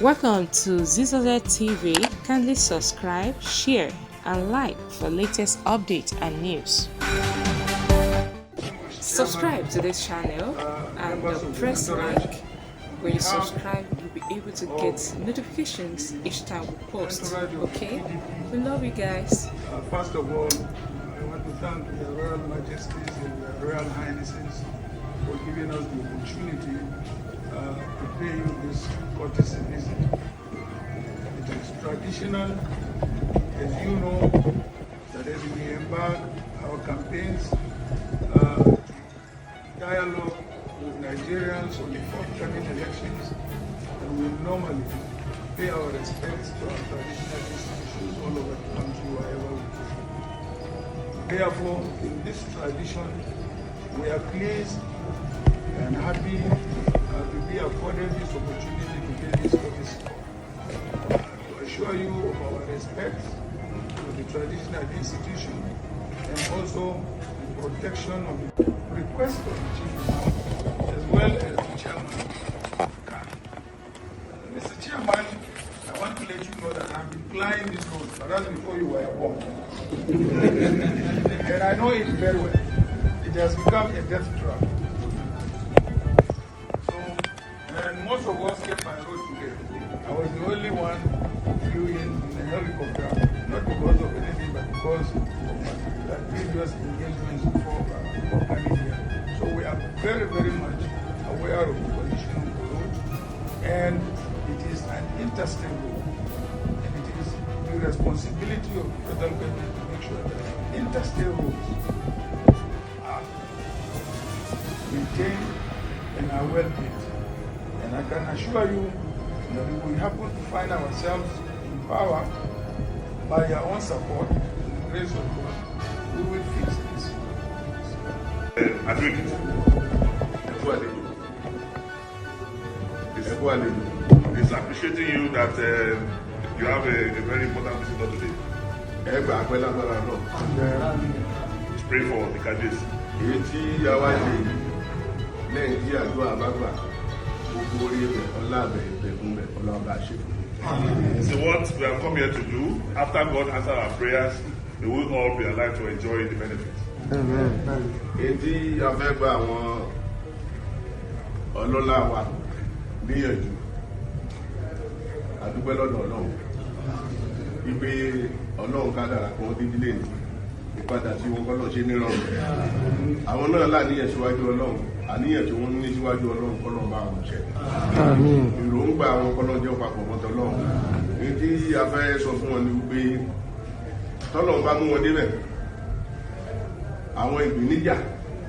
Welcome to Zisodel TV. Kindly subscribe, share, and like for latest updates and news. Subscribe to this channel and press like. When you subscribe, you'll be able to get notifications each time we post. Okay? We love you guys. First of all, I want to thank your Royal Majesties and your Royal Highnesses for giving us the opportunity to pay you this courtesy visit. It is traditional, as you know, that as we embark our campaigns, dialogue with Nigerians on the forthcoming elections, and we normally pay our respects to our traditional institutions all over the country wherever we go. Therefore, in this tradition, we are pleased and happy to be afforded this opportunity to pay this courtesy. To assure you of our respect for the traditional institution and also the protection of the request of the Chief Imam, as well as the Chairman. Mr. Chairman, I want to let you know that I've been plying this road, but that's before you were born. And I know it very well. It has become a death trap. And most of us came by road today. I was the only one who flew in a helicopter, not because of anything, but because of the previous engagements before coming here. So we are very, very much aware of the condition of the road, and it is an interstate road. And it is the responsibility of the federal government to make sure that interstate roads are maintained and are well built. And I can assure you that if we happen to find ourselves in power by your own support and the grace of God, we will fix this. Addo Ekiti. It's appreciating you that you have a very important visitor today. Let's pray for the Kadis. So what we have come here to do, after God answers our prayers, we will all be alive to enjoy the benefits. Amen. Ìpadà tí wọ́n kọ́lọ̀ ṣe nírọ̀rùn. Àwọn náà láníyàn síwájú Ọlọ́run, àníyàn tí wọ́n ní síwájú Ọlọ́run kọ́lọ̀ bá wọn ṣẹ. Ìròǹgbà àwọn kọ́lọ̀ jẹ́ papọ̀ mọ́tọ́ Ọlọ́run. Ní tí a fẹ́ sọ fún wọn ni wípé tọ́lọ̀ bá mú wọn débẹ̀, àwọn ìpèníjà